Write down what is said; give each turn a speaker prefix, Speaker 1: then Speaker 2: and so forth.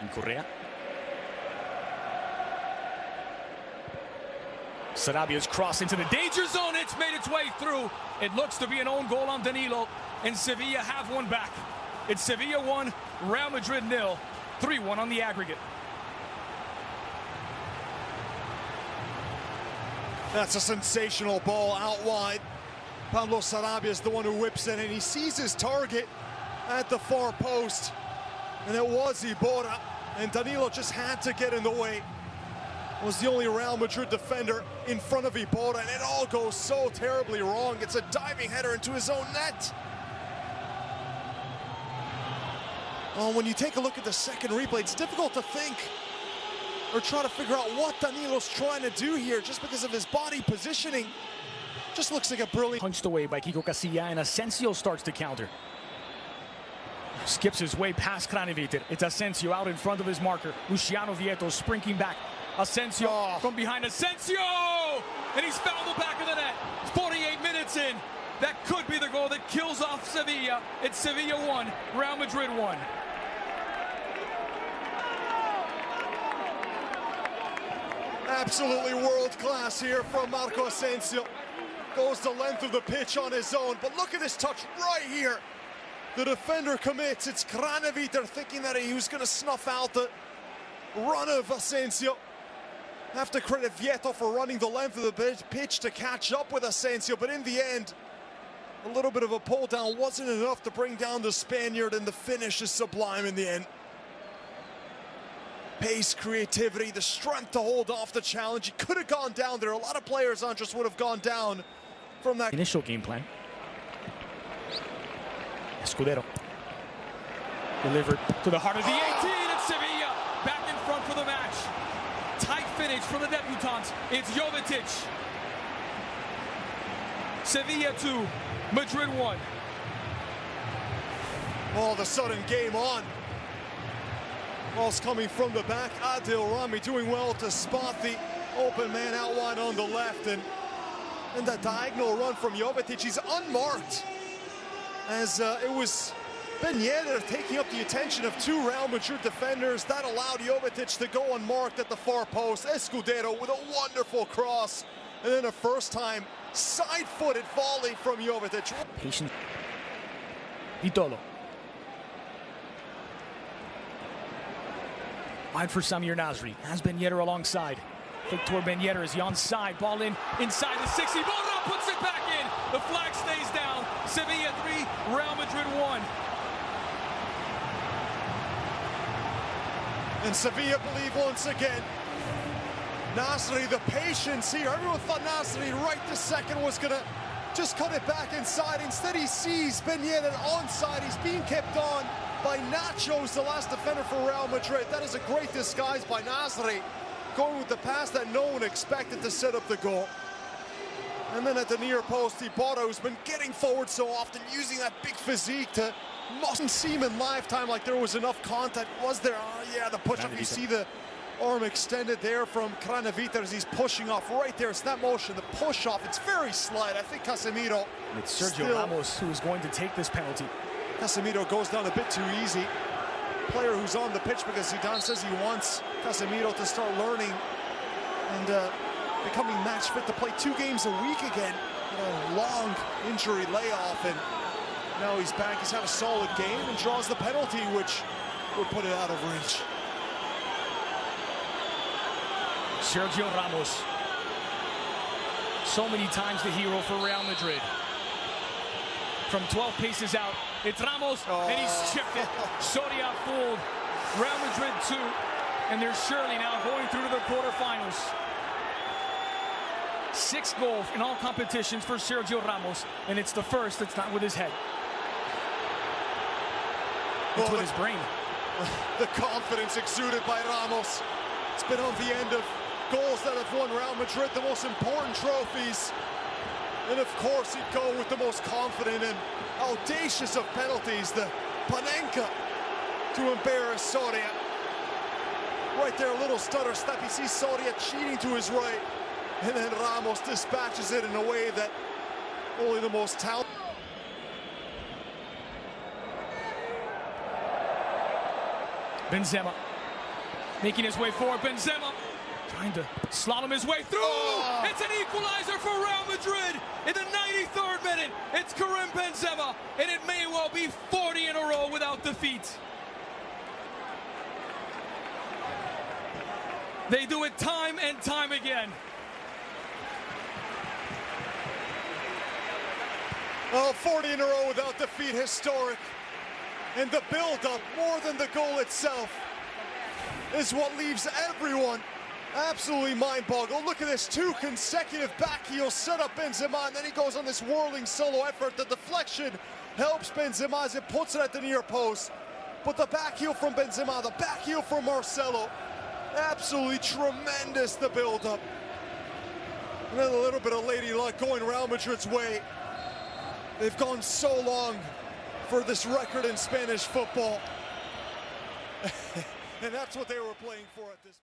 Speaker 1: in Correa. Sarabia's cross into the danger zone. It's made its way through. It looks to be an own goal on Danilo, and Sevilla have one back. It's Sevilla 1, Real Madrid 0, 3-1 on the aggregate.
Speaker 2: That's a sensational ball out wide. Pablo Sarabia is the one who whips it, and he sees his target at the far post. And it was Iborra, and Danilo just had to get in the way. Was the only Real Madrid defender in front of Iborra, and it all goes so terribly wrong. It's a diving header into his own net. Oh, when you take a look at the second replay, it's difficult to think or try to figure out what Danilo's trying to do here just because of his body positioning. Just looks like a brilliant...
Speaker 1: Punched away by Kiko Casilla, and Asensio starts to counter. Skips his way past Kraneviter. It's Asensio out in front of his marker. Luciano Vieto sprinting back. Asensio from behind. Asensio! And he's fouled the back of the net. 48 minutes in. That could be the goal that kills off Sevilla. It's Sevilla 1, Real Madrid 1.
Speaker 2: Absolutely world class here from Marco Asensio. Goes the length of the pitch on his own, but look at this touch right here. The defender commits. It's Kraneviter thinking that he was going to snuff out the run of Asensio. Have to credit Vieto for running the length of the pitch to catch up with Asensio, but in the end, a little bit of a pull down wasn't enough to bring down the Spaniard, and the finish is sublime in the end. Pace, creativity, the strength to hold off the challenge. He could have gone down there. A lot of players, Andres, would have gone down from that
Speaker 1: initial game plan. Escudero delivered to the heart of the 18, and Sevilla back in front for the match. Tight finish for the debutants. It's Jovetic. Sevilla 2, Madrid 1.
Speaker 2: All of a sudden, game on. Ball's coming from the back. Adil Rami doing well to spot the open man out wide on the left, and that diagonal run from Jovetic. He's unmarked, as it was Ben Yedder taking up the attention of two Real Madrid defenders. That allowed Jovetic to go unmarked at the far post. Escudero with a wonderful cross, and then a first-time side-footed volley from Jovetic.
Speaker 1: Patient. Vitolo. Wide for Samir Nasri. Has Ben Yedder alongside. Victor Ben Yedder is the onside. Ball in inside the 60. Borra puts it back in. The flag stays down. Sevilla 3, Real Madrid 1.
Speaker 2: And Sevilla believe once again. Nasri, the patience here. Everyone thought Nasri right this second was going to just cut it back inside. Instead, he sees Ben Yedder onside. He's being kept on by Nacho's the last defender for Real Madrid. That is a great disguise by Nasri, going with the pass that no one expected to set up the goal. And then at the near post, Iborra, who's been getting forward so often, using that big physique to mustn't seem in lifetime like there was enough contact. Was there? Oh, yeah, the push-up. You see the arm extended there from Kraneviter as he's pushing off right there. It's that motion, the push-off. It's very slight. I think Casemiro...
Speaker 1: It's Sergio Ramos who is going to take this penalty.
Speaker 2: Casemiro goes down a bit too easy. Player who's on the pitch because Zidane says he wants Casemiro to start learning and becoming match fit to play 2 games a week again. A long injury layoff, and now he's back. He's had a solid game and draws the penalty, which would put it out of reach.
Speaker 1: Sergio Ramos. So many times the hero for Real Madrid. From 12 paces out, it's Ramos, and he's chipped it. Soria fooled. Real Madrid 2, and they're surely now going through to the quarterfinals. 6 goals in all competitions for Sergio Ramos, and it's the first that's not with his head. It's with his brain.
Speaker 2: The confidence exuded by Ramos. It's been on the end of goals that have won Real Madrid the most important trophies. And of course, he'd go with the most confident and audacious of penalties, the Panenka, to embarrass Soria. Right there, a little stutter step. He sees Soria cheating to his right, and then Ramos dispatches it in a way that only the most talented.
Speaker 1: Benzema Making his way forward, Benzema. Trying to slalom his way through.
Speaker 2: Oh.
Speaker 1: It's an equalizer for Real Madrid in the 93rd minute. It's Karim Benzema, and it may well be 40 in a row without defeat. They do it time and time again.
Speaker 2: Oh, 40 in a row without defeat, historic. And the build-up, more than the goal itself, is what leaves everyone absolutely mind-boggled. Look at this, 2 consecutive back heels set up Benzema, and then he goes on this whirling solo effort. The deflection helps Benzema as it puts it at the near post. But the back heel from Benzema, the back heel from Marcelo, absolutely tremendous, the build-up. And then a little bit of lady luck going Real Madrid's way. They've gone so long for this record in Spanish football. And that's what they were playing for at this point.